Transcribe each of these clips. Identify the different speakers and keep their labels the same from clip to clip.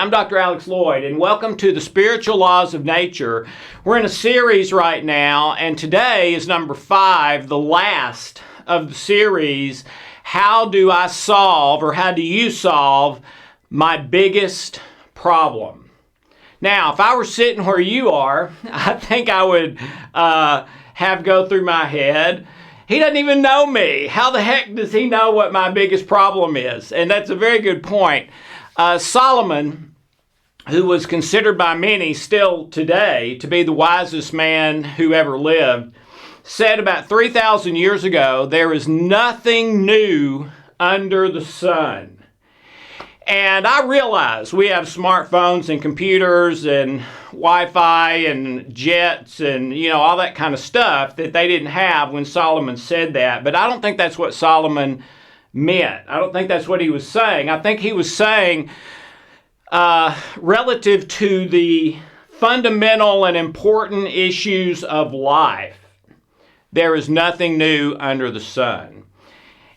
Speaker 1: I'm Dr. Alex Loyd, and welcome to the Spiritual Laws of Nature. We're in a series right now, and today is number 5, the last of the series, How do I solve, or how do you solve, my biggest problem? Now, if I were sitting where you are, I think I would have go through my head, he doesn't even know me. How the heck does he know what my biggest problem is? And that's a very good point. Solomon, who was considered by many still today to be the wisest man who ever lived, said about 3,000 years ago, there is nothing new under the sun. And I realize we have smartphones and computers and Wi-Fi and jets and, all that kind of stuff that they didn't have when Solomon said that. But I don't think that's what Solomon meant. I don't think that's what he was saying. I think he was saying, relative to the fundamental and important issues of life, there is nothing new under the sun.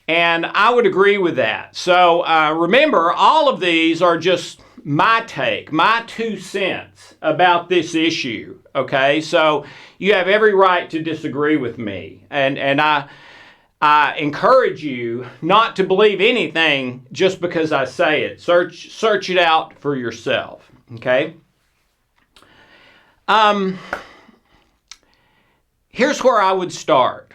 Speaker 1: And I would agree with that. So remember, all of these are just my take, my 2 cents about this issue, okay? So you have every right to disagree with me. And I encourage you not to believe anything just because I say it. Search it out for yourself, okay? Here's where I would start.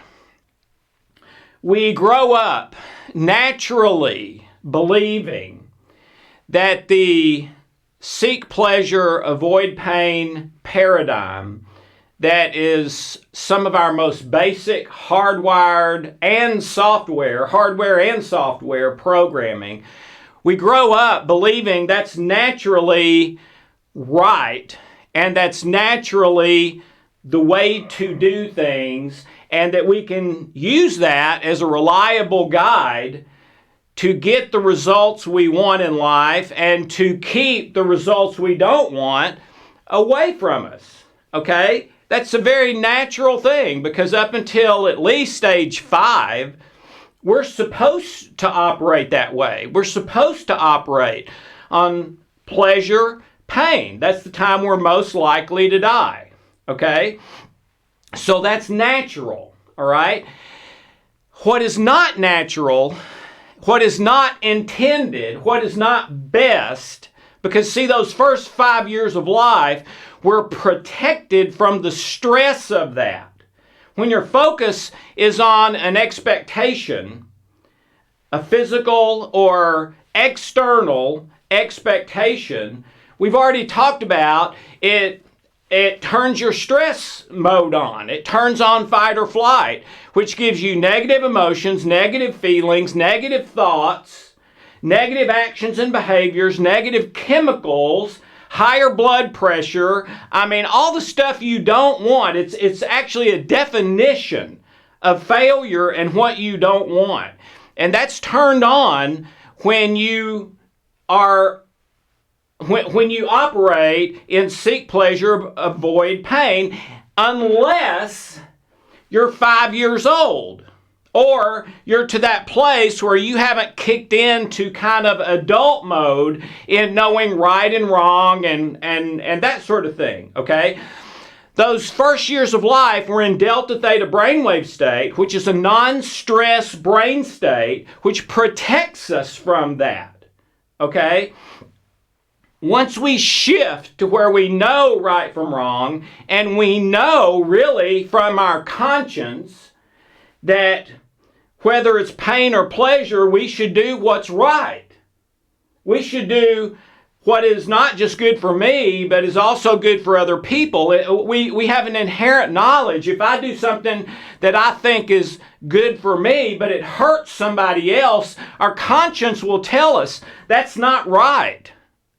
Speaker 1: We grow up naturally believing that the seek pleasure, avoid pain paradigm that is some of our most basic hardware and software programming. We grow up believing that's naturally right and that's naturally the way to do things, and that we can use that as a reliable guide to get the results we want in life and to keep the results we don't want away from us, okay? That's a very natural thing, because up until at least stage 5, we're supposed to operate that way. We're supposed to operate on pleasure, pain. That's the time we're most likely to die. Okay? So that's natural, all right? What is not natural, what is not intended, what is not best, because see, those first 5 years of life, we're protected from the stress of that. When your focus is on an expectation, a physical or external expectation, we've already talked about it. It turns your stress mode on. It turns on fight or flight, which gives you negative emotions, negative feelings, negative thoughts, negative actions and behaviors, negative chemicals, higher blood pressure. I mean, all the stuff you don't want. It's actually a definition of failure and what you don't want. And that's turned on when you are when you operate in seek pleasure, avoid pain, unless you're 5 years old or you're to that place where you haven't kicked into kind of adult mode in knowing right and wrong and that sort of thing, okay? Those first years of life, we're in delta theta brainwave state, which is a non-stress brain state, which protects us from that, okay? Once we shift to where we know right from wrong, and we know really from our conscience that whether it's pain or pleasure, we should do what's right. We should do what is not just good for me, but is also good for other people. We have an inherent knowledge. If I do something that I think is good for me, but it hurts somebody else, our conscience will tell us that's not right.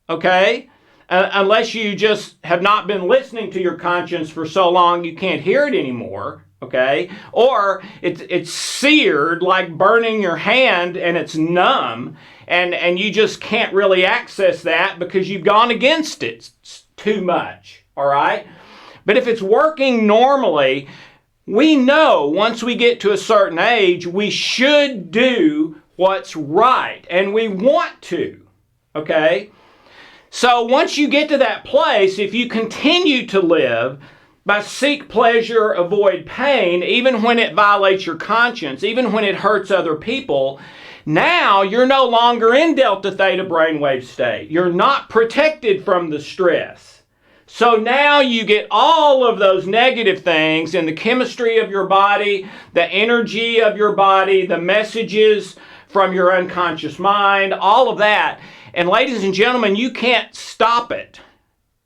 Speaker 1: Okay? Unless you just have not been listening to your conscience for so long you can't hear it anymore. Okay? Or it's seared like burning your hand and it's numb and you just can't really access that because you've gone against it too much. All right? But if it's working normally, we know once we get to a certain age, we should do what's right. And we want to. Okay? So once you get to that place, if you continue to live by seek pleasure, avoid pain, even when it violates your conscience, even when it hurts other people, now you're no longer in delta theta brainwave state. You're not protected from the stress. So now you get all of those negative things in the chemistry of your body, the energy of your body, the messages from your unconscious mind, all of that. And ladies and gentlemen, you can't stop it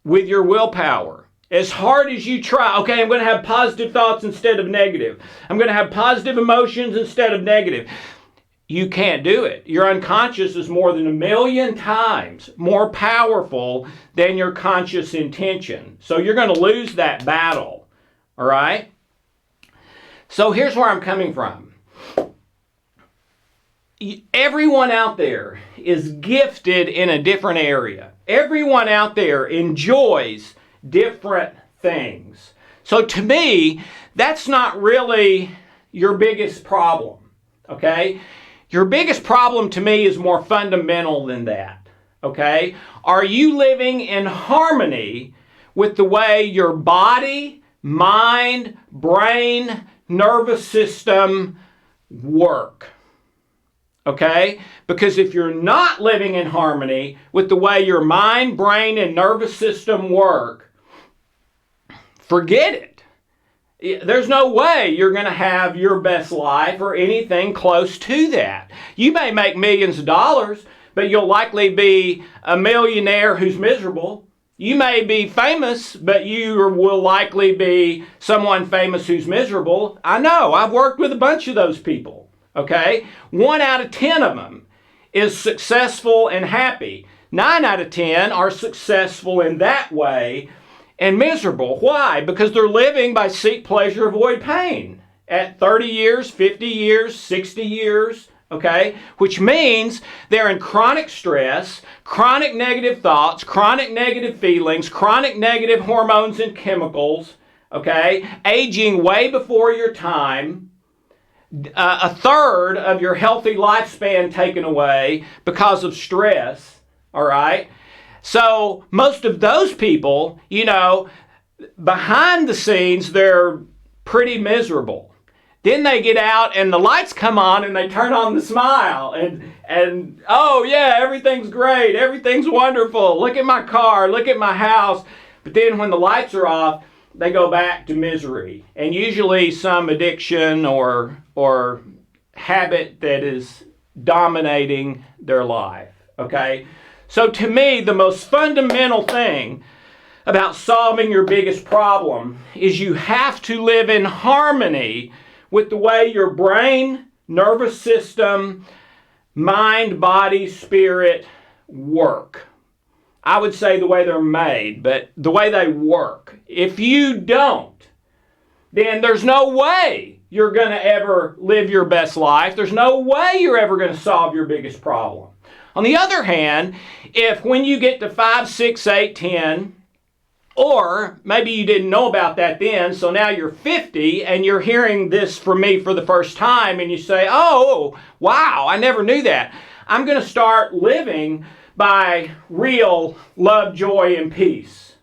Speaker 1: with your willpower. As hard as you try, okay, I'm going to have positive thoughts instead of negative. I'm going to have positive emotions instead of negative. You can't do it. Your unconscious is more than 1,000,000 times more powerful than your conscious intention. So you're going to lose that battle, all right? So here's where I'm coming from. Everyone out there is gifted in a different area. Everyone out there enjoys different things. So to me, that's not really your biggest problem, okay? Your biggest problem to me is more fundamental than that, okay? Are you living in harmony with the way your body, mind, brain, nervous system work? Okay? Because if you're not living in harmony with the way your mind, brain, and nervous system work, forget it. There's no way you're going to have your best life or anything close to that. You may make millions of dollars, but you'll likely be a millionaire who's miserable. You may be famous, but you will likely be someone famous who's miserable. I know. I've worked with a bunch of those people. Okay? 1 out of 10 of them is successful and happy. 9 out of 10 are successful in that way and miserable. Why? Because they're living by seek pleasure, avoid pain. At 30 years, 50 years, 60 years, okay? Which means they're in chronic stress, chronic negative thoughts, chronic negative feelings, chronic negative hormones and chemicals, okay? Aging way before your time. A third of your healthy lifespan taken away because of stress, all right? So most of those people, you know, behind the scenes, they're pretty miserable. Then they get out and the lights come on and they turn on the smile and oh yeah, everything's great, everything's wonderful, look at my car, look at my house. But then when the lights are off, they go back to misery, and usually some addiction or habit that is dominating their life, okay? So to me, the most fundamental thing about solving your biggest problem is you have to live in harmony with the way your brain, nervous system, mind, body, spirit work. I would say the way they're made, but the way they work. If you don't, then there's no way you're going to ever live your best life. There's no way you're ever going to solve your biggest problem. On the other hand, if when you get to 5, 6, 8, 10, or maybe you didn't know about that then, so now you're 50 and you're hearing this from me for the first time and you say, oh, wow, I never knew that. I'm going to start living by real love, joy, and peace.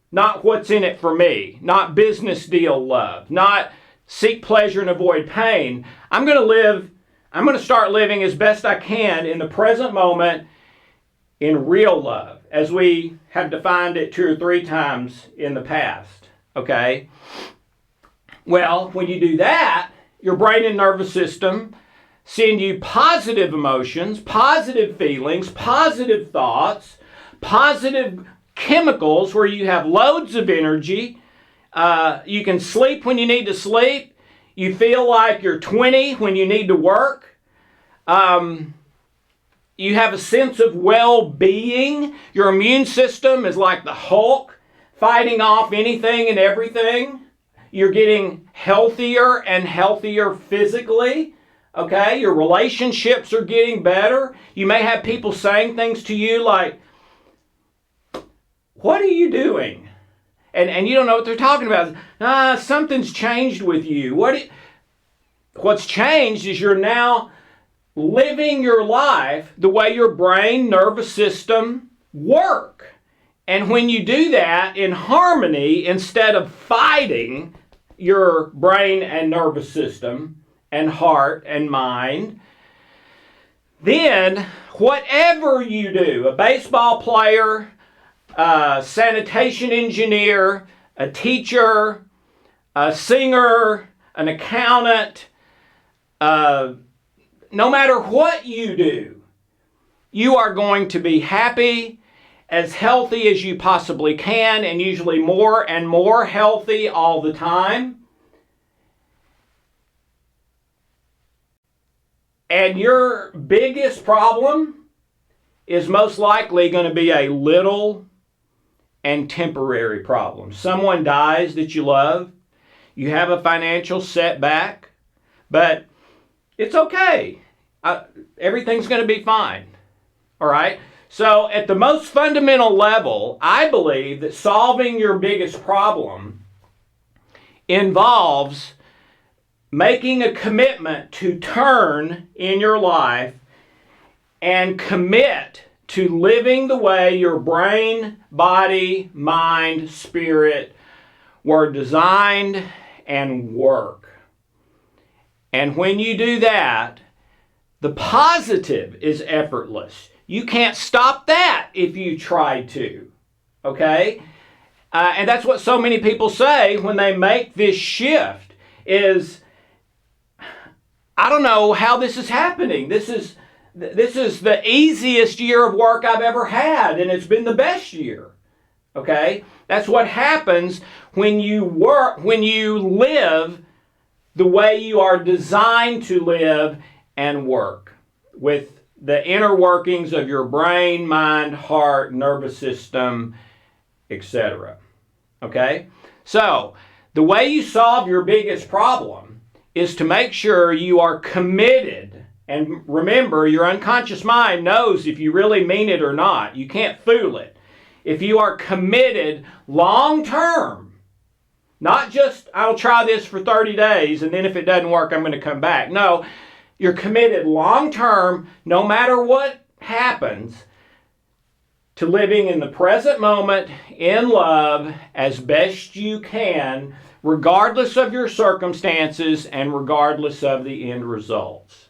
Speaker 1: Not what's in it for me. Not business deal love. Not seek pleasure and avoid pain. I'm going to start living as best I can in the present moment in real love, as we have defined it 2 or 3 times in the past. Okay? Well, when you do that, your brain and nervous system send you positive emotions, positive feelings, positive thoughts, positive chemicals where you have loads of energy. You can sleep when you need to sleep. You feel like you're 20 when you need to work. You have a sense of well-being. Your immune system is like the Hulk, fighting off anything and everything. You're getting healthier and healthier physically. Okay, your relationships are getting better. You may have people saying things to you like, what are you doing? And you don't know what they're talking about. Something's changed with you. What's changed is you're now living your life the way your brain, nervous system, work. And when you do that in harmony, instead of fighting your brain and nervous system and heart and mind, then whatever you do, a baseball player, a sanitation engineer, a teacher, a singer, an accountant, no matter what you do, you are going to be happy, as healthy as you possibly can, and usually more and more healthy all the time. And your biggest problem is most likely going to be a little and temporary problem. Someone dies that you love, you have a financial setback, but it's okay. Everything's going to be fine. All right? So at the most fundamental level, I believe that solving your biggest problem involves making a commitment to turn in your life and commit to living the way your brain, body, mind, spirit were designed and work. And when you do that, the positive is effortless. You can't stop that if you try to, okay? And that's what so many people say when they make this shift is, I don't know how this is happening. This is the easiest year of work I've ever had, and it's been the best year, okay? That's what happens when you live the way you are designed to live and work, with the inner workings of your brain, mind, heart, nervous system, etc. Okay? So, the way you solve your biggest problem is to make sure you are committed. And remember, your unconscious mind knows if you really mean it or not. You can't fool it. If you are committed long term, not just, I'll try this for 30 days and then if it doesn't work, I'm going to come back. No, you're committed long term, no matter what happens, to living in the present moment in love as best you can, regardless of your circumstances and regardless of the end results.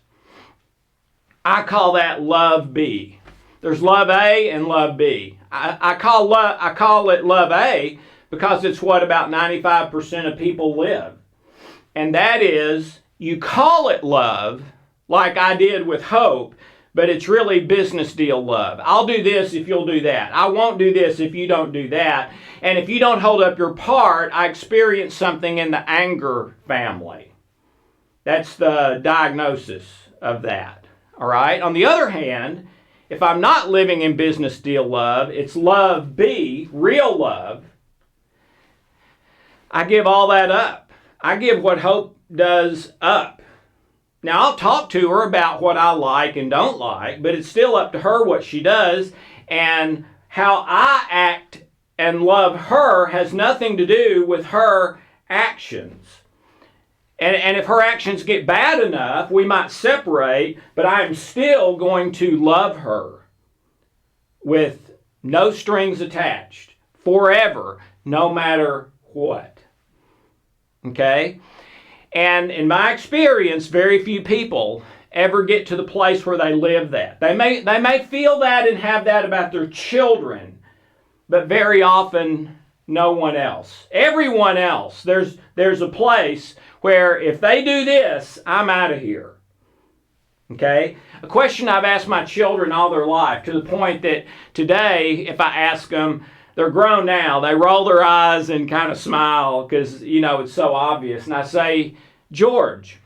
Speaker 1: I call that love B. There's love A and love B. I call it love A because it's what about 95% of people live. And that is, you call it love, like I did with Hope, but it's really business deal love. I'll do this if you'll do that. I won't do this if you don't do that. And if you don't hold up your part, I experience something in the anger family. That's the diagnosis of that. All right? On the other hand, if I'm not living in business deal love, it's love B, real love. I give all that up. I give what Hope does up. Now, I'll talk to her about what I like and don't like, but it's still up to her what she does, and how I act and love her has nothing to do with her actions. And if her actions get bad enough, we might separate, but I am still going to love her with no strings attached, forever, no matter what. Okay? And in my experience, very few people ever get to the place where they live that. They may feel that and have that about their children, but very often no one else. Everyone else, there's a place where if they do this, I'm out of here. Okay? A question I've asked my children all their life, to the point that today, if I ask them, they're grown now, they roll their eyes and kind of smile because, it's so obvious. And I say, George,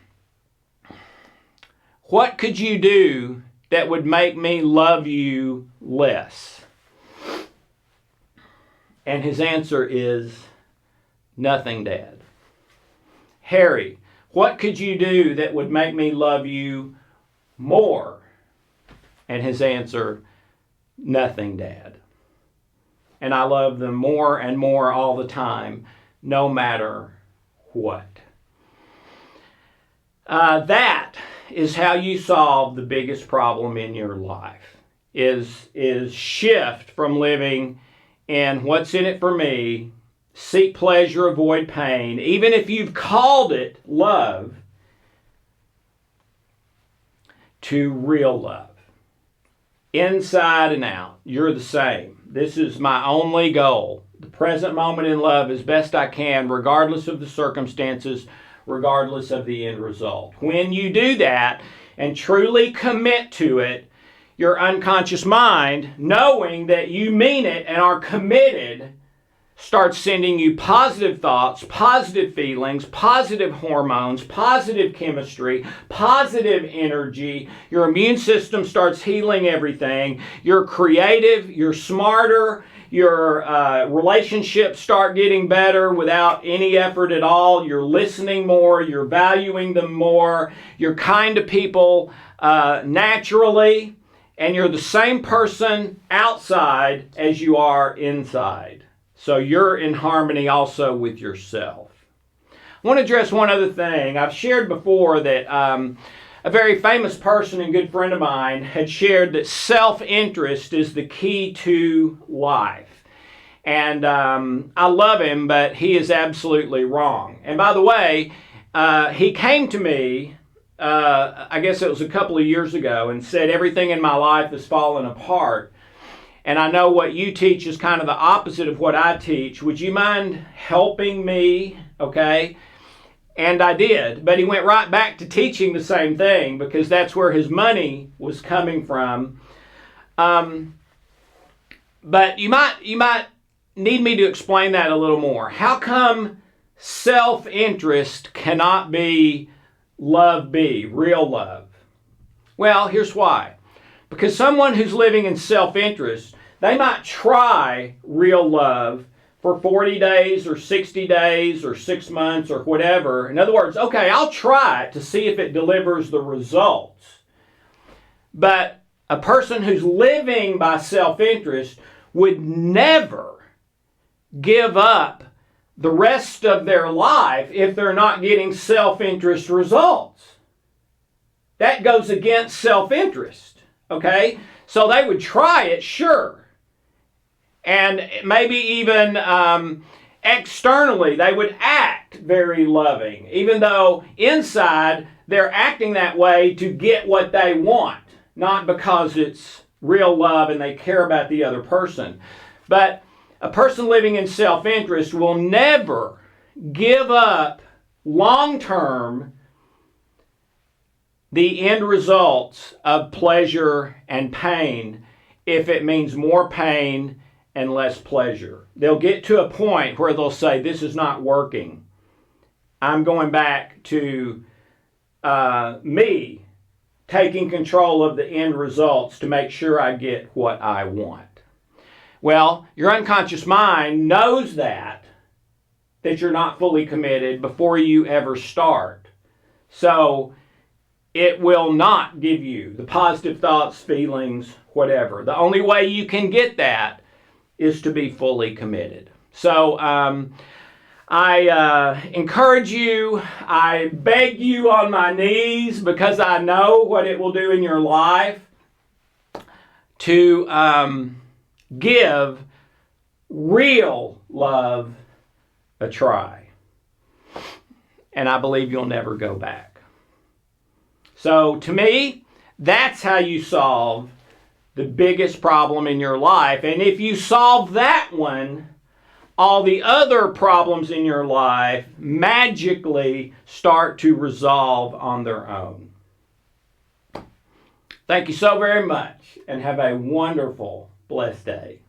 Speaker 1: what could you do that would make me love you less? And his answer is, nothing, Dad. Harry, what could you do that would make me love you more? And his answer, nothing, Dad. And I love them more and more all the time, no matter what. That is how you solve the biggest problem in your life. is shift from living in what's in it for me, seek pleasure, avoid pain, even if you've called it love, to real love. Inside and out, you're the same. This is my only goal. The present moment in love as best I can, regardless of the circumstances, regardless of the end result. When you do that and truly commit to it, your unconscious mind, knowing that you mean it and are committed, starts sending you positive thoughts, positive feelings, positive hormones, positive chemistry, positive energy. Your immune system starts healing everything. You're creative, you're smarter, your relationships start getting better without any effort at all. You're listening more, you're valuing them more, you're kind to people naturally, and you're the same person outside as you are inside. So you're in harmony also with yourself. I want to address one other thing. I've shared before that a very famous person and good friend of mine had shared that self-interest is the key to life. And I love him, but he is absolutely wrong. And by the way, he came to me, I guess it was a couple of years ago, and said everything in my life has fallen apart. And I know what you teach is kind of the opposite of what I teach. Would you mind helping me? Okay. And I did. But he went right back to teaching the same thing because that's where his money was coming from. But you might need me to explain that a little more. How come self-interest cannot be love be, real love? Well, here's why. Because someone who's living in self-interest, they might try real love for 40 days or 60 days or 6 months or whatever. In other words, okay, I'll try it to see if it delivers the results. But a person who's living by self-interest would never give up the rest of their life if they're not getting self-interest results. That goes against self-interest, okay? So they would try it, sure. And maybe even externally, they would act very loving, even though inside they're acting that way to get what they want, not because it's real love and they care about the other person. But a person living in self-interest will never give up long-term the end results of pleasure and pain if it means more pain and less pleasure. They'll get to a point where they'll say, this is not working. I'm going back to me taking control of the end results to make sure I get what I want. Well, your unconscious mind knows that you're not fully committed before you ever start. So it will not give you the positive thoughts, feelings, whatever. The only way you can get that is to be fully committed. So I encourage you, I beg you on my knees, because I know what it will do in your life, to give real love a try. And I believe you'll never go back. So to me, that's how you solve the biggest problem in your life. And if you solve that one, all the other problems in your life magically start to resolve on their own. Thank you so very much, and have a wonderful, blessed day.